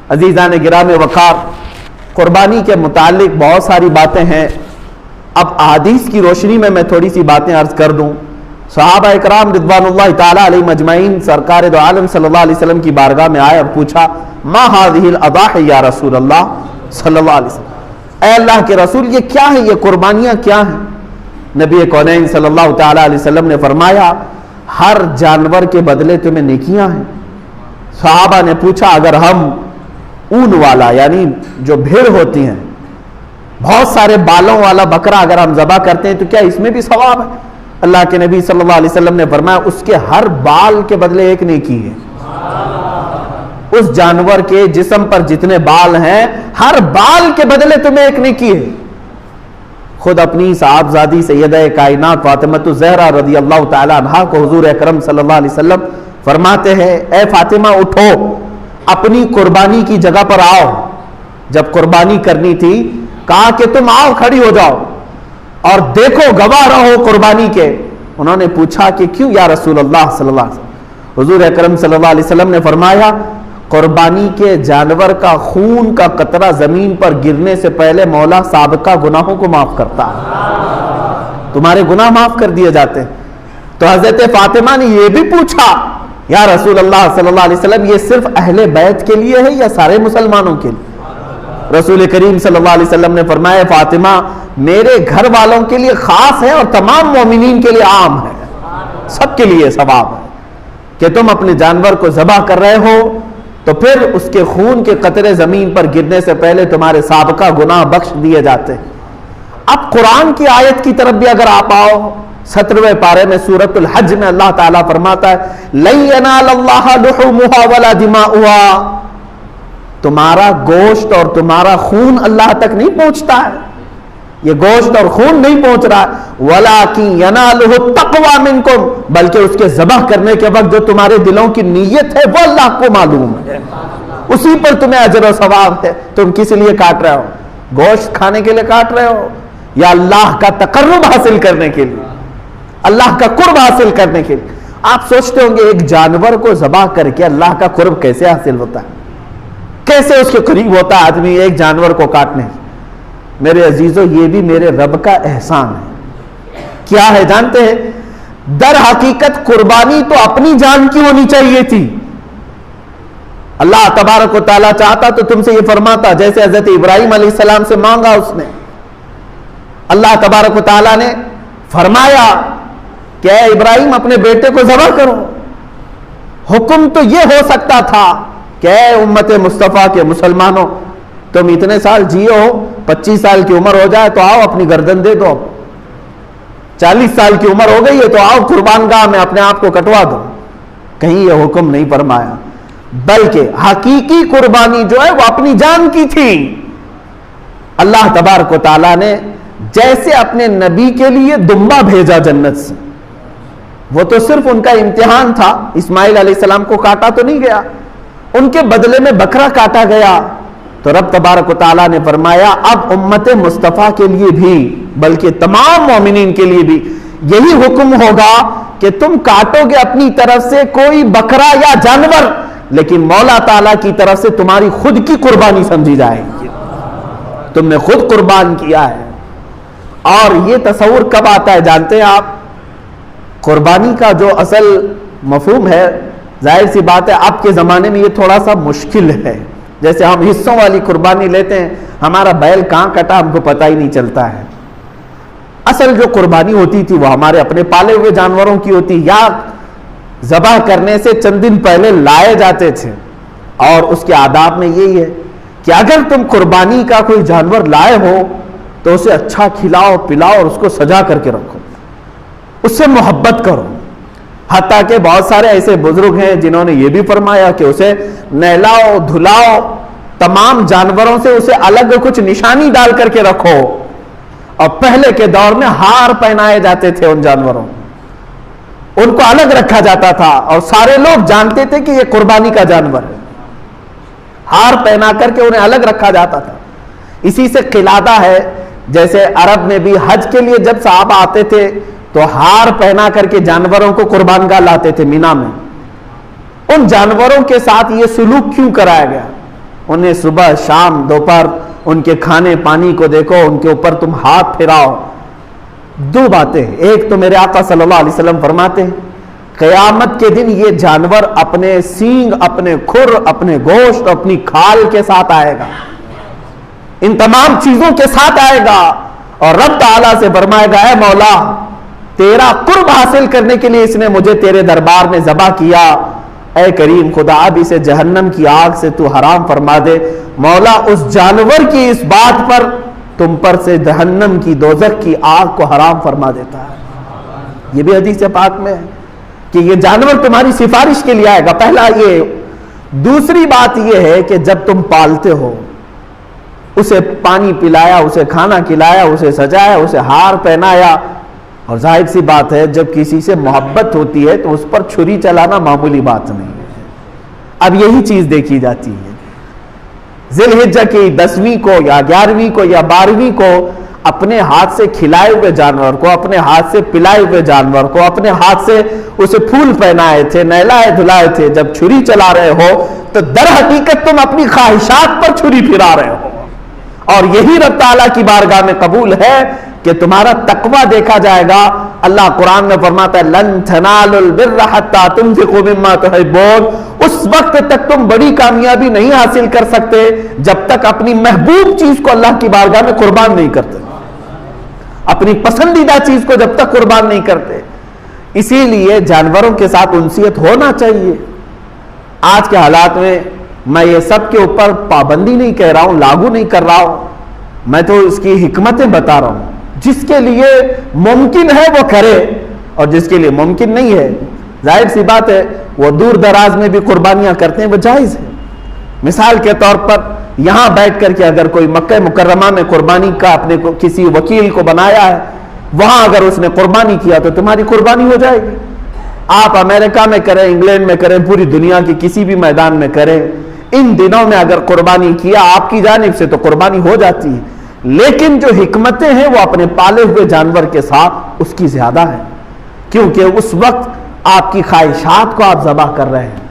عزیزان گرامی وقار، قربانی کے متعلق بہت ساری باتیں ہیں. اب احادیث کی روشنی میں تھوڑی سی باتیں عرض کر دوں. صحابہ اکرام رضوان اللہ تعالی علیہم اجمعین سرکار دو عالم صلی اللہ علیہ وسلم کی بارگاہ میں آئے اور پوچھا ما هذه الاضاحی یا رسول اللہ صلی اللہ علیہ وسلم، اے اللہ کے رسول یہ کیا ہے، یہ قربانیاں کیا ہیں؟ نبی کونین صلی اللہ تعالی علیہ وسلم نے فرمایا ہر جانور کے بدلے تمہیں نیکیاں ہیں. صحابہ نے پوچھا اگر ہم اون والا یعنی جو بھیڑ ہوتی ہیں بہت سارے بالوں والا بکرا اگر ہم ذبح کرتے ہیں تو کیا اس میں بھی ثواب ہے؟ اللہ کے نبی صلی اللہ علیہ وسلم نے فرمایا اس کے ہر بال کے بدلے ایک نیکی ہے. اس جانور کے جسم پر جتنے بال ہیں ہر بال کے بدلے تمہیں ایک نیکی ہے. خود اپنی صاحبزادی سیدہ کائنات فاطمہ الزہرا رضی اللہ تعالی عنہا کو حضور اکرم صلی اللہ علیہ وسلم فرماتے ہیں اے فاطمہ اٹھو اپنی قربانی کی جگہ پر آؤ. جب قربانی کرنی تھی کہا کہ تم آؤ کھڑی ہو جاؤ اور دیکھو گواہ رہو قربانی کے. انہوں نے پوچھا کہ کیوں یا رسول اللہ صلی اللہ علیہ وسلم؟ حضور اکرم صلی اللہ علیہ وسلم نے فرمایا قربانی کے جانور کا خون کا قطرہ زمین پر گرنے سے پہلے مولا سابقہ گناہوں کو معاف کرتا ہے، تمہارے گناہ معاف کر دیے جاتے ہیں. تو حضرت فاطمہ نے یہ بھی پوچھا یا رسول اللہ صلی اللہ علیہ وسلم یہ صرف اہل بیت کے لیے ہے یا سارے مسلمانوں کے لیے؟ رسول کریم صلی اللہ علیہ وسلم نے فرمایا فاطمہ میرے گھر والوں کے لیے خاص ہے اور تمام مومنین کے لیے عام ہے، سب کے لیے ثواب ہے کہ تم اپنے جانور کو ذبح کر رہے ہو تو پھر اس کے خون کے قطرے زمین پر گرنے سے پہلے تمہارے سابقہ گناہ بخش دیے جاتے ہیں. اب قرآن کی آیت کی طرف بھی اگر آپ آؤ 17ویں پارے میں سورۃ الحج میں اللہ تعالیٰ فرماتا ہے لَن يَنَالَ اللَّهَ لُحُومُهَا وَلَا دِمَاؤُهَا، تمہارا گوشت اور تمہارا خون اللہ تک نہیں پہنچتا ہے، یہ گوشت اور خون نہیں پہنچ رہا ہے وَلَٰكِن يَنَالُهُ التَّقْوَىٰ مِنْكُمْ، بلکہ اس کے ذبح کرنے کے وقت جو تمہارے دلوں کی نیت ہے وہ اللہ کو معلوم ہے، اسی پر تمہیں اجر و ثواب ہے. تم کس لیے کاٹ رہے ہو؟ گوشت کھانے کے لیے کاٹ رہے ہو یا اللہ کا تقرب حاصل کرنے کے لیے، اللہ کا قرب حاصل کرنے کے لیے؟ آپ سوچتے ہوں گے ایک جانور کو ذبح کر کے اللہ کا قرب کیسے حاصل ہوتا ہے، کیسے اس کے قریب ہوتا ہے آدمی ایک جانور کو کاٹنے؟ میرے عزیزو یہ بھی میرے رب کا احسان ہے. کیا ہے جانتے ہیں؟ در حقیقت قربانی تو اپنی جان کی ہونی چاہیے تھی. اللہ تبارک و تعالیٰ چاہتا تو تم سے یہ فرماتا جیسے حضرت ابراہیم علیہ السلام سے مانگا اس نے. اللہ تبارک و تعالیٰ نے فرمایا کہ اے ابراہیم اپنے بیٹے کو ذبح کرو. حکم تو یہ ہو سکتا تھا کہ اے امت مصطفیٰ کے مسلمانوں تم اتنے سال جیو 25 سال کی عمر ہو جائے تو آؤ اپنی گردن دے دو، 40 سال کی عمر ہو گئی ہے تو آؤ قربان گاہ میں اپنے آپ کو کٹوا دو. کہیں یہ حکم نہیں فرمایا، بلکہ حقیقی قربانی جو ہے وہ اپنی جان کی تھی. اللہ تبارک و تعالیٰ نے جیسے اپنے نبی کے لیے دمبا بھیجا جنت سے، وہ تو صرف ان کا امتحان تھا، اسماعیل علیہ السلام کو کاٹا تو نہیں گیا، ان کے بدلے میں بکرا کاٹا گیا. تو رب تبارک و تعالیٰ نے فرمایا اب امت مصطفیٰ کے لیے بھی بلکہ تمام مومنین کے لیے بھی یہی حکم ہوگا کہ تم کاٹو گے اپنی طرف سے کوئی بکرا یا جانور، لیکن مولا تعالیٰ کی طرف سے تمہاری خود کی قربانی سمجھی جائے گی، تم نے خود قربان کیا ہے. اور یہ تصور کب آتا ہے جانتے ہیں آپ؟ قربانی کا جو اصل مفہوم ہے ظاہر سی بات ہے اب کے زمانے میں یہ تھوڑا سا مشکل ہے. جیسے ہم حصوں والی قربانی لیتے ہیں، ہمارا بیل کہاں کٹا ہم کو پتہ ہی نہیں چلتا ہے. اصل جو قربانی ہوتی تھی وہ ہمارے اپنے پالے ہوئے جانوروں کی ہوتی، یا ذبح کرنے سے چند دن پہلے لائے جاتے تھے. اور اس کے آداب میں یہی ہے کہ اگر تم قربانی کا کوئی جانور لائے ہو تو اسے اچھا کھلاؤ پلاؤ اور اس کو سجا کر کے رکھو، اس سے محبت کرو. حتیٰ کہ بہت سارے ایسے بزرگ ہیں جنہوں نے یہ بھی فرمایا کہ اسے نہلاؤ دھلاؤ، تمام جانوروں سے اسے الگ کچھ نشانی ڈال کر کے رکھو. اور پہلے کے دور میں ہار پہنائے جاتے تھے ان جانوروں، ان کو الگ رکھا جاتا تھا اور سارے لوگ جانتے تھے کہ یہ قربانی کا جانور ہے. ہار پہنا کر کے انہیں الگ رکھا جاتا تھا. اسی سے قلادہ ہے، جیسے عرب میں بھی حج کے لیے جب صحابہ آتے تھے تو ہار پہنا کر کے جانوروں کو قربان گاہ لاتے تھے مینا میں. ان جانوروں کے ساتھ یہ سلوک کیوں کرایا گیا؟ انہیں صبح شام دوپہر ان کے کھانے پانی کو دیکھو، ان کے اوپر تم ہاتھ پھیراؤ۔ دو باتیں، ایک تو میرے آقا صلی اللہ علیہ وسلم فرماتے ہیں قیامت کے دن یہ جانور اپنے سینگ، اپنے کھر، اپنے گوشت، اپنی کھال کے ساتھ آئے گا، ان تمام چیزوں کے ساتھ آئے گا، اور رب تعالیٰ سے فرمائے گا اے مولا تیرا قرب حاصل کرنے کے لیے اس نے مجھے تیرے دربار میں ذبح کیا، اے کریم خدا اب اسے جہنم کی آگ سے تو حرام فرما دے۔ مولا اس جانور کی اس بات پر تم پر سے جہنم کی دوزخ کی آگ کو حرام فرما دیتا ہے۔ یہ بھی حدیث پاک میں ہے کہ یہ جانور تمہاری سفارش کے لیے آئے گا، پہلا یہ۔ دوسری بات یہ ہے کہ جب تم پالتے ہو، اسے پانی پلایا، اسے کھانا کھلایا، اسے سجایا، اسے ہار پہنایا، اور ظاہر سی بات ہے جب کسی سے محبت ہوتی ہے تو اس پر چھری چلانا معمولی بات نہیں ہے۔ اب یہی چیز دیکھی جاتی ہے ذی الحجہ کی 10ویں کو یا 11ویں کو یا 12ویں کو اپنے ہاتھ سے کھلائے ہوئے جانور کو، اپنے ہاتھ سے پلائے ہوئے جانور کو، اپنے ہاتھ سے اسے پھول پہنائے تھے، نہلائے دھلائے تھے، جب چھری چلا رہے ہو تو در حقیقت تم اپنی خواہشات پر چھری پھرا رہے ہو، اور یہی رب تعالیٰ کی بارگاہ میں قبول ہے کہ تمہارا تقوی دیکھا جائے گا۔ اللہ قرآن میں فرماتا ہے لن تنالوا البر حتى تنفقوا مما تحبون، اس وقت تک تم بڑی کامیابی نہیں حاصل کر سکتے جب تک اپنی محبوب چیز کو اللہ کی بارگاہ میں قربان نہیں کرتے، اپنی پسندیدہ چیز کو جب تک قربان نہیں کرتے۔ اسی لیے جانوروں کے ساتھ انسیت ہونا چاہیے۔ آج کے حالات میں یہ سب کے اوپر پابندی نہیں کہہ رہا ہوں، لاگو نہیں کر رہا ہوں، میں تو اس کی حکمتیں بتا رہا ہوں۔ جس کے لیے ممکن ہے وہ کرے، اور جس کے لیے ممکن نہیں ہے ظاہر سی بات ہے وہ دور دراز میں بھی قربانیاں کرتے ہیں، وہ جائز ہے۔ مثال کے طور پر یہاں بیٹھ کر کے اگر کوئی مکہ مکرمہ میں قربانی کا اپنے کسی وکیل کو بنایا ہے، وہاں اگر اس نے قربانی کیا تو تمہاری قربانی ہو جائے گی۔ آپ امریکہ میں کریں، انگلینڈ میں کریں، پوری دنیا کی کسی بھی میدان میں کریں، ان دنوں میں اگر قربانی کیا آپ کی جانب سے تو قربانی ہو جاتی ہے، لیکن جو حکمتیں ہیں وہ اپنے پالے ہوئے جانور کے ساتھ اس کی زیادہ ہے، کیونکہ اس وقت آپ کی خواہشات کو آپ ذبح کر رہے ہیں۔